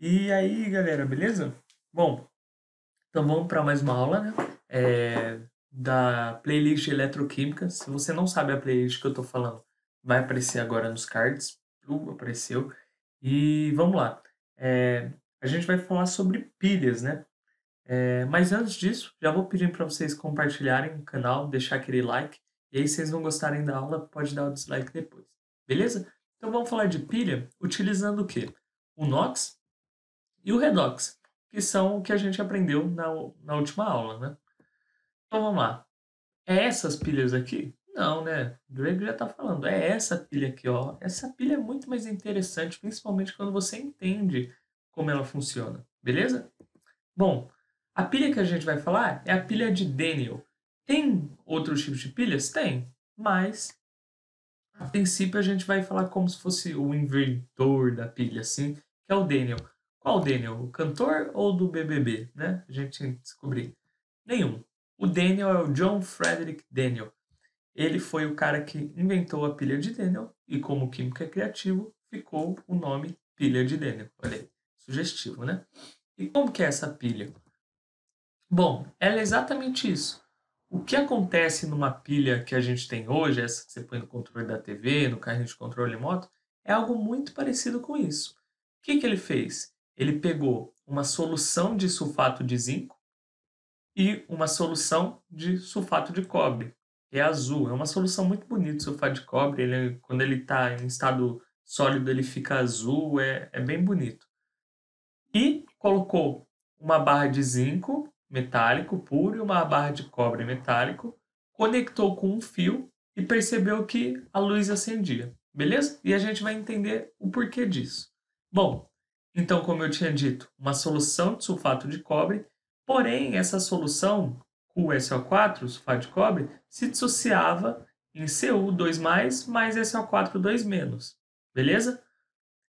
E aí, galera, beleza? Bom, então vamos para mais uma aula, né? Da playlist Eletroquímica. Se você não sabe a playlist que eu tô falando, vai aparecer agora nos cards. Apareceu. E vamos lá. A gente vai falar sobre pilhas, né? Mas antes disso, já vou pedir para vocês compartilharem o canal, deixar aquele like. E aí, se vocês não gostarem da aula, pode dar o dislike depois. Beleza? Então vamos falar de pilha utilizando o quê? O NOx e o redox, que são o que a gente aprendeu na última aula, né? Então vamos lá. É essas pilhas aqui? Não, né? O Greg já está falando. É essa pilha aqui, ó. Essa pilha é muito mais interessante, principalmente quando você entende como ela funciona, beleza? Bom, a pilha que a gente vai falar é a pilha de Daniel. Tem outros tipos de pilhas? Tem, mas a princípio a gente vai falar como se fosse o inventor da pilha, assim, que é o Daniel. Qual Daniel? O cantor ou do BBB, né? A gente tinha que descobrir. Nenhum. O Daniel é o John Frederick Daniel. Ele foi o cara que inventou a pilha de Daniel e como químico é criativo, ficou o nome pilha de Daniel. Olha aí, sugestivo, né? E como que é essa pilha? Bom, ela é exatamente isso. O que acontece numa pilha que a gente tem hoje, essa que você põe no controle da TV, no carrinho de controle remoto, é algo muito parecido com isso. O que ele fez? Ele pegou uma solução de sulfato de zinco e uma solução de sulfato de cobre, que é azul. É uma solução muito bonita, o sulfato de cobre. Quando ele está em estado sólido, ele fica azul, é bem bonito. E colocou uma barra de zinco metálico puro e uma barra de cobre metálico, conectou com um fio e percebeu que a luz acendia, beleza? E a gente vai entender o porquê disso. Bom, então, como eu tinha dito, uma solução de sulfato de cobre, porém, essa solução, CuSO4, sulfato de cobre, se dissociava em Cu2+, mais SO4 2-, beleza?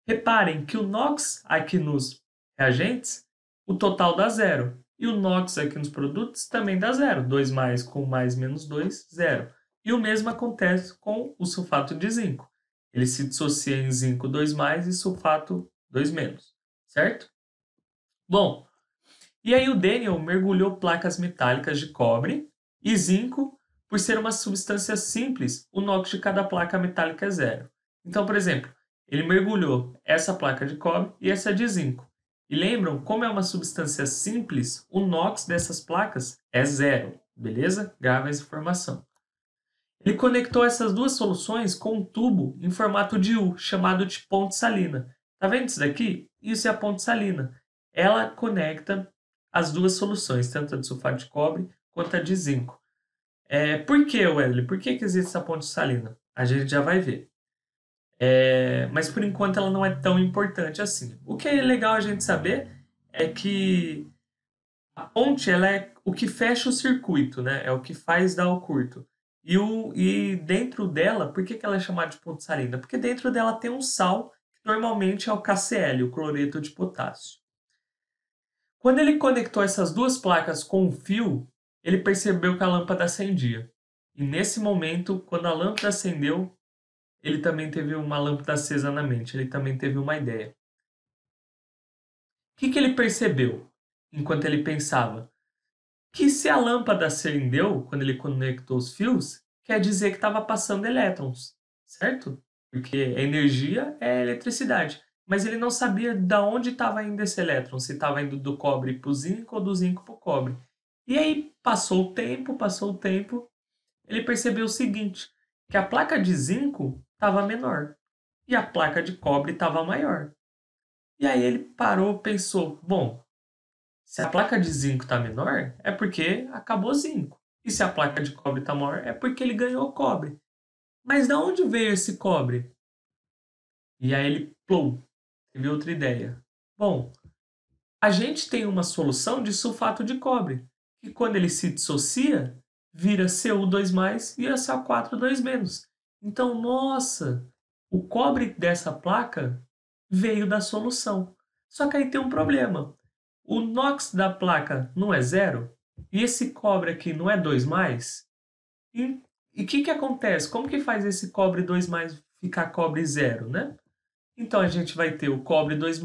Reparem que o NOx aqui nos reagentes, o total dá zero. E o NOx aqui nos produtos também dá zero. 2 mais com mais menos 2, zero. E o mesmo acontece com o sulfato de zinco. Ele se dissocia em zinco 2 mais e sulfato 2 menos. Certo? Bom, e aí o Daniel mergulhou placas metálicas de cobre e zinco, por ser uma substância simples, o NOx de cada placa metálica é zero. Então, por exemplo, ele mergulhou essa placa de cobre e essa de zinco. E lembram, como é uma substância simples, o NOx dessas placas é zero, beleza? Grava essa informação. Ele conectou essas duas soluções com um tubo em formato de U, chamado de ponte salina. Tá vendo isso daqui? Isso é a ponte salina. Ela conecta as duas soluções, tanto a de sulfato de cobre quanto a de zinco. Por que, Wesley? Por que existe essa ponte salina? A gente já vai ver. Mas por enquanto ela não é tão importante assim. O que é legal a gente saber é que a ponte ela é o que fecha o circuito, né? É o que faz dar o curto. E dentro dela, por que ela é chamada de ponte salina? Porque dentro dela tem um sal, que normalmente é o KCl, o cloreto de potássio. Quando ele conectou essas duas placas com um fio, ele percebeu que a lâmpada acendia. E nesse momento, quando a lâmpada acendeu, ele também teve uma lâmpada acesa na mente, ele também teve uma ideia. O que ele percebeu enquanto ele pensava? Que se a lâmpada acendeu quando ele conectou os fios, quer dizer que estava passando elétrons, certo? Porque a energia é eletricidade. Mas ele não sabia de onde estava indo esse elétron, se estava indo do cobre para o zinco ou do zinco para o cobre. E aí passou o tempo, ele percebeu o seguinte, que a placa de zinco estava menor e a placa de cobre estava maior. E aí ele parou, pensou, bom, se a placa de zinco está menor, é porque acabou zinco. E se a placa de cobre está maior, é porque ele ganhou cobre. Mas de onde veio esse cobre? E aí ele, plum, teve outra ideia. Bom, a gente tem uma solução de sulfato de cobre, que quando ele se dissocia, vira Cu2+, e SO4 2-. Então, nossa, o cobre dessa placa veio da solução. Só que aí tem um problema. O NOx da placa não é zero, e esse cobre aqui não é 2+. E o que acontece? Como que faz esse cobre 2+ ficar cobre zero, né? Então, a gente vai ter o cobre 2+,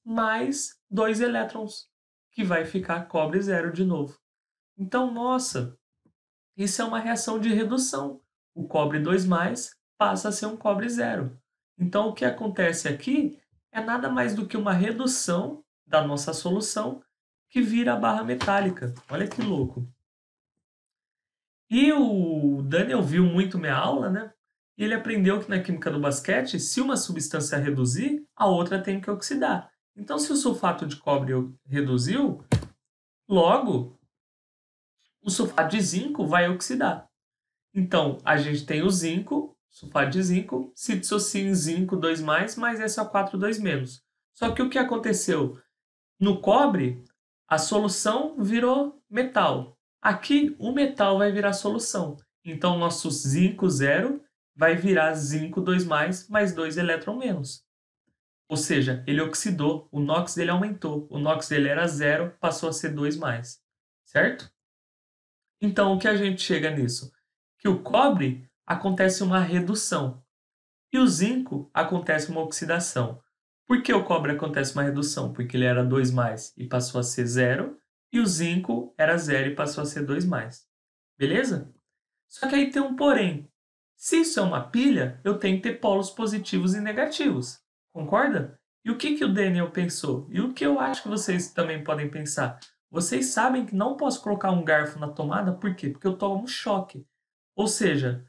mais 2 elétrons, que vai ficar cobre 0 de novo. Então, nossa, isso é uma reação de redução. O cobre 2+, passa a ser um cobre 0. Então, o que acontece aqui é nada mais do que uma redução da nossa solução que vira a barra metálica. Olha que louco. E o Daniel viu muito minha aula, né? E ele aprendeu que na química do basquete, se uma substância reduzir, a outra tem que oxidar. Então, se o sulfato de cobre reduziu, logo o sulfato de zinco vai oxidar. Então, a gente tem o zinco, sulfato de zinco, se dissocia em zinco 2+, mais SO4 2-. Só que o que aconteceu? No cobre, a solução virou metal. Aqui, o metal vai virar solução. Então, nosso zinco 0 vai virar zinco 2+, mais 2 elétrons menos. Ou seja, ele oxidou, o NOx dele aumentou. O NOx dele era 0, passou a ser 2+. Certo? Então, o que a gente chega nisso? Que o cobre acontece uma redução e o zinco acontece uma oxidação. Por que o cobre acontece uma redução? Porque ele era 2+ e passou a ser 0, e o zinco era 0 e passou a ser 2+. Beleza? Só que aí tem um porém. Se isso é uma pilha, eu tenho que ter polos positivos e negativos. Concorda? E o que o Daniel pensou? E o que eu acho que vocês também podem pensar? Vocês sabem que não posso colocar um garfo na tomada, por quê? Porque eu tomo um choque. Ou seja,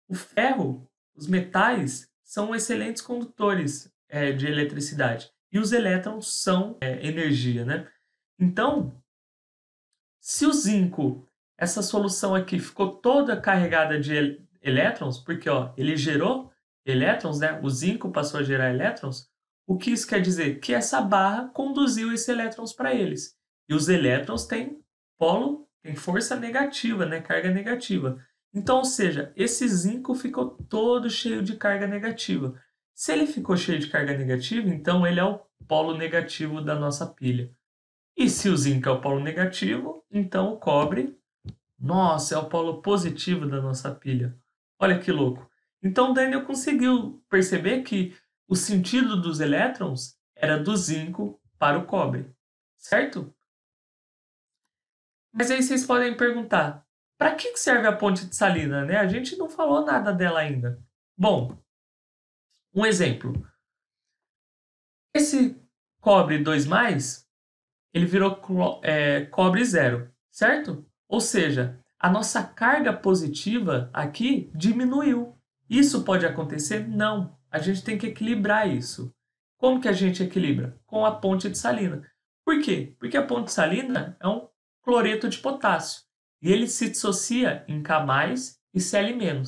o ferro, os metais, são excelentes condutores de eletricidade. E os elétrons são energia, né? Então, se o zinco, essa solução aqui, ficou toda carregada de elétrons, porque ó, ele gerou elétrons, né? O zinco passou a gerar elétrons. O que isso quer dizer? Que essa barra conduziu esses elétrons para eles. E os elétrons têm polo, têm força negativa, né? Carga negativa. Então, ou seja, esse zinco ficou todo cheio de carga negativa. Se ele ficou cheio de carga negativa, então ele é o polo negativo da nossa pilha. E se o zinco é o polo negativo, então o cobre, nossa, é o polo positivo da nossa pilha. Olha que louco. Então Daniel conseguiu perceber que o sentido dos elétrons era do zinco para o cobre, certo? Mas aí vocês podem perguntar, para que serve a ponte de Salina, né? A gente não falou nada dela ainda. Bom, um exemplo. Esse cobre 2+, ele virou cobre 0, certo? Ou seja, a nossa carga positiva aqui diminuiu. Isso pode acontecer? Não. A gente tem que equilibrar isso. Como que a gente equilibra? Com a ponte de Salina. Por quê? Porque a ponte de Salina é um cloreto de potássio e ele se dissocia em K+ e Cl-.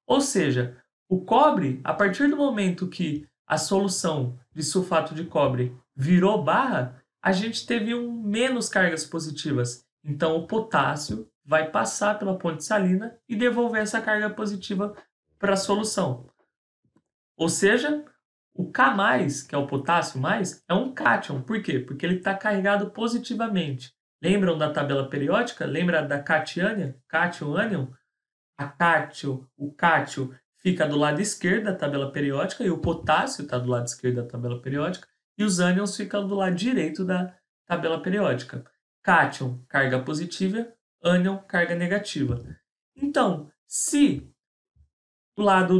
Ou seja, o cobre, a partir do momento que a solução de sulfato de cobre virou barra, a gente teve menos cargas positivas. Então, o potássio vai passar pela ponte salina e devolver essa carga positiva para a solução. Ou seja, o K+, que é o potássio mais, é um cátion. Por quê? Porque ele está carregado positivamente. Lembram da tabela periódica? Lembra da catiânia? Cátion, ânion? O cátio fica do lado esquerdo da tabela periódica e o potássio está do lado esquerdo da tabela periódica e os ânions ficam do lado direito da tabela periódica. Cátion, carga positiva, ânion, carga negativa. Então, se o lado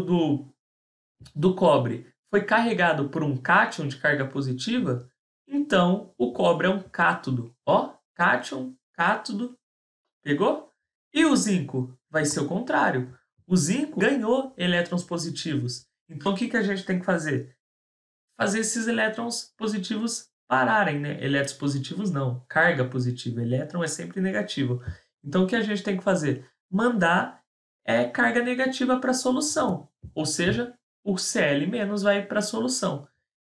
do cobre foi carregado por um cátion de carga positiva, então o cobre é um cátodo. Ó, cátion, cátodo, pegou? E o zinco vai ser o contrário. O zinco ganhou elétrons positivos. Então o que a gente tem que fazer? Fazer esses elétrons positivos pararem, né? Elétrons positivos não, carga positiva. Elétron é sempre negativo. Então o que a gente tem que fazer? Mandar carga negativa para a solução. Ou seja, o Cl- vai para a solução.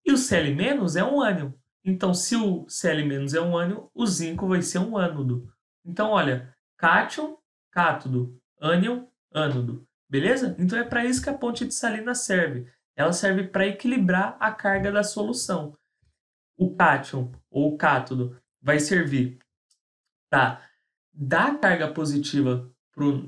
E o Cl- é um ânion. Então se o Cl- é um ânion, o zinco vai ser um ânodo. Então olha, cátion, cátodo, ânion, ânodo. Beleza? Então é para isso que a ponte de Salina serve. Ela serve para equilibrar a carga da solução. O cátion ou o cátodo vai servir para dar carga positiva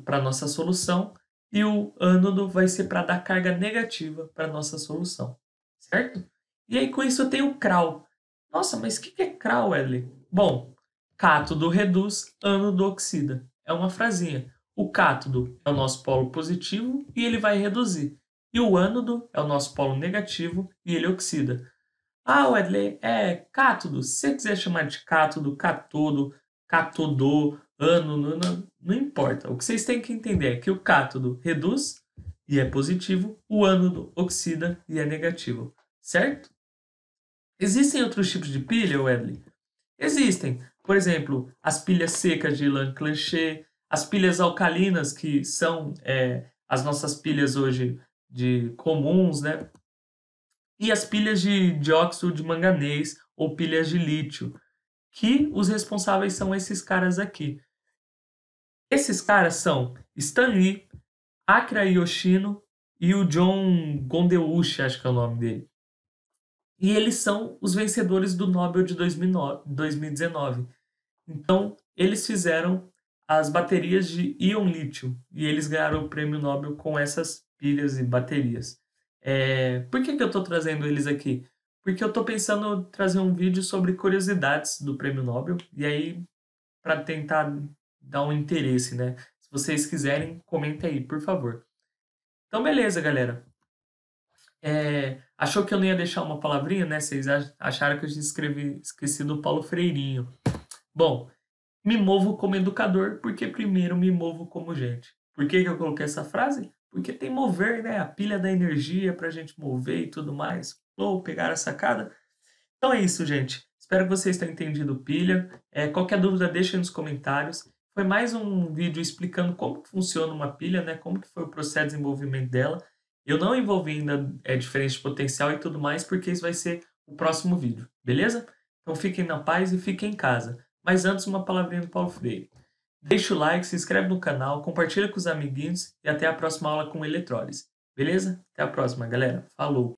para a nossa solução e o ânodo vai ser para dar carga negativa para a nossa solução. Certo? E aí com isso eu tenho CRAL. Nossa, mas o que é CRAL, Wesley? Bom, cátodo reduz, ânodo oxida. É uma frasinha. O cátodo é o nosso polo positivo e ele vai reduzir. E o ânodo é o nosso polo negativo e ele oxida. Ah, Wesley, é cátodo. Se você quiser chamar de cátodo, catodo, catodô, ânodo, não importa. O que vocês têm que entender é que o cátodo reduz e é positivo, o ânodo oxida e é negativo. Certo? Existem outros tipos de pilha, Wesley? Existem. Por exemplo, as pilhas secas de Lanclanché, as pilhas alcalinas, que são as nossas pilhas hoje de comuns, né? E as pilhas de dióxido de manganês ou pilhas de lítio, que os responsáveis são esses caras aqui. Esses caras são Stan Lee, Akira Yoshino e o John Gondeuchi, acho que é o nome dele. E eles são os vencedores do Nobel de 2019. Então, eles fizeram as baterias de íon lítio e eles ganharam o prêmio Nobel com essas pilhas e baterias. Por que eu estou trazendo eles aqui? Porque eu estou pensando em trazer um vídeo sobre curiosidades do prêmio Nobel e aí para tentar dar um interesse, né? Se vocês quiserem, comenta aí, por favor. Então, beleza, galera. Achou que eu não ia deixar uma palavrinha, né? Vocês acharam que eu tinha esquecido o Paulo Freirinho. Bom, me movo como educador porque primeiro me movo como gente. Por que eu coloquei essa frase? Porque tem mover, né? A pilha da energia para a gente mover e tudo mais. Ou pegar a sacada. Então é isso, gente. Espero que vocês tenham entendido pilha. Qualquer dúvida, deixa aí nos comentários. Foi mais um vídeo explicando como que funciona uma pilha, né? Como que foi o processo de desenvolvimento dela. Eu não envolvi ainda diferença de potencial e tudo mais, porque isso vai ser o próximo vídeo, beleza? Então fiquem na paz e fiquem em casa. Mas antes, uma palavrinha do Paulo Freire. Deixa o like, se inscreve no canal, compartilha com os amiguinhos e até a próxima aula com eletrólise. Beleza? Até a próxima, galera. Falou!